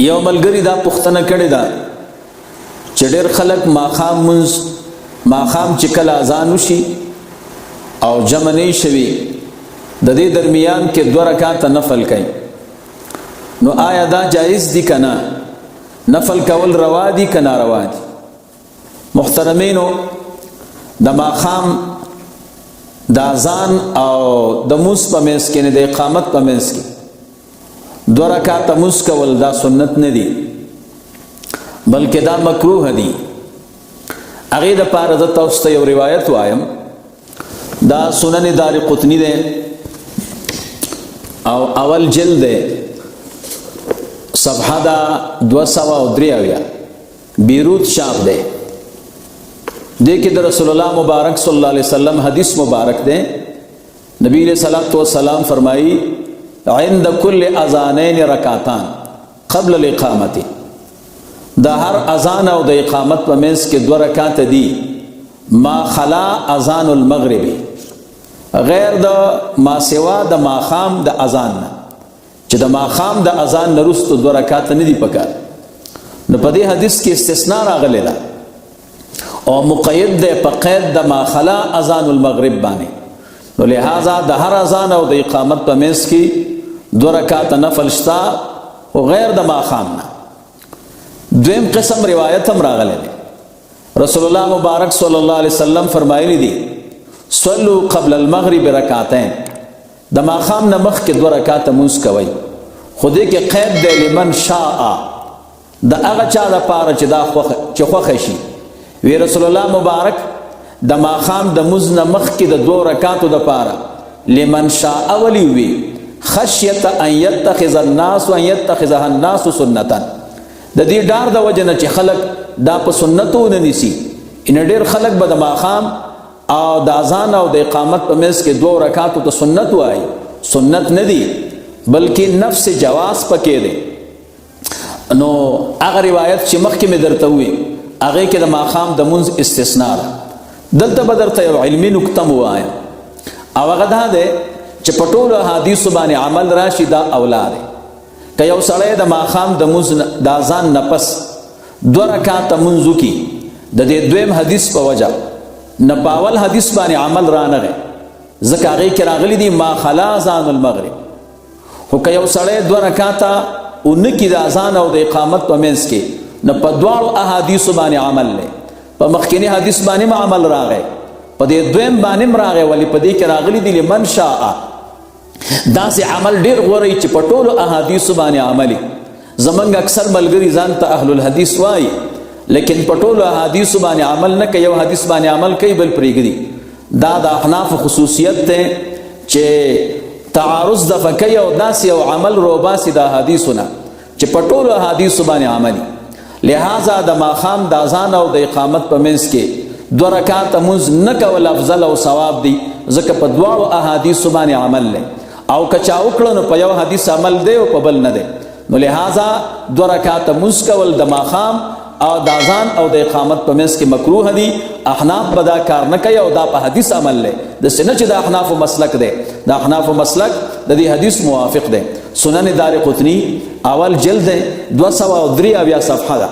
یو ملګری دا پوښتنه کړې ده چې ډېر خلک ماښام چې کله اذان وشي او جمع نه شوي د دې درمیان کې 2 رکعاته نفل کوي. نو آیا دا جایز دي که نه؟ نفل کول روا دي که ناروا دي؟ محترمینو، د ماښام د اذان او د مونځ په منځ کې نه د اقامت په منځ کې 2 رکعاته مونځ کول دا سنت نه دي، بلکې دا مکروه دي. هغې دپاره زه تاسو ته یو روایت وایم، دا سنن دارقطني دی او اول جلد دی، صفحه دا 273 بیروت شاپ دی. دې کې د رسول الله مبارک صلی الله علیه وسلم حدیث مبارک دی. نبی علیہ الصلوۃ والسلام فرمائی عند کل اذانین رکعتان قبل الاقامت. دا هر اذان او د اقامت په منځ کې 2 رکعات دي، ما خلا اذان المغرب، غیر د ما سوا د ماښام د اذان نه، چې د ماښام د اذان نه وروسته 2 رکعات نه دي پکار. نو په دې حدیث کې استثناء راغلی ده او مقید ده په قید د ما خلا اذان المغرب باندې. نو لہذا د هر اذان او د اقامت په منځ کې 2 رکعات نفل شته او غیر د ماښام نه. دویم قسم روایت هم راغلی دی. رسول الله مبارک صلی الله علیه وسلم فرمایلی دي صلوا قبل المغرب رکعتین، د ماښام نه مخکې 2 رکعات مونځ کوئ، خو دې کې قید دی لمن شاء، د هغه چا دپاره چې دا خوښه شي. وی رسول الله مبارک د ماښام د مونځ نه مخکې د 2 رکعاتو دپاره لمن شاء ولی وی خشیت ان یتخذ الناس ان یتخذها الناس سنتا، د دې ډار د وجه نه چې خلک دا په سنتو نه نیسي. ان ډېر خلک به د ماښام او د اذان او د اقامت په منځ کې 2 رکعاتو ته سنت وایي. سنت نه دي بلکې نفس جواز پکې دی. نو هغه روایت چې مخکې مې درته ووی هغې کې د ماښام د مونځ استثناء ده. دلته به درته یو علمي نکته م ووایم او هغه دا دی چې په ټولو احادیثو باندې عمل راشي دا اولا دی. که یو سړی د ماښام د مونځ د اذان نه پس 2 رکعاته مونځ وکړي، د دې دویم حدیث په وجه نه په اول حدیث باندې عمل رانغی، ځکه هغې کې راغلی دي ما خلا اذان المغرب. خو که یو سړی 2 رکعاته ونه کړي د اذان او د اقامت په منځ کې، نه په دواړو احادیثو باندې عمل دی. په مخکینی حدیث باندې هم عمل راغی، په دې دویم باندې هم راغی، ولې په دې کې راغلی دي لمن شاء. داسې عمل ډېر غوره چې په ټولو احادیثو باندې عملي. زمونږ اکثر ملګري ځان ته اهل الحدیث وایي، لیکن په ټولو احادیثو باندې عمل نه کوي، یو حدیث باندې عمل کوي بل پرېږدي. دا د احنافو خصوصیت دی چې تعارض دفع کوي او داسې یو عمل روباسي د احادیثو نه چې په ټولو احادیثو باندې عملي. لہذا د ماښام د اذان او د اقامت په منځ کې 2 رکعاته مونځ نه کول افضل او ثواب دی، ځکه په دواړو احادیثو باندې عمل دی. او که چا وکړه نو په یو حدیث عمل دی او په بل نه دی. نو لہذا 2 رکعاته مونځ کول د ماښام او د اذان او د اقامت په منځ کې مکروه دي. احناف به دا کار نه کوي او دا په حدیث عمل دی. داسې نه چې د احنافو مسلک دی، د احنافو مسلک د دې حدیث موافق دی. سنن دارقطني اول جلد دی 273 صفحه ده.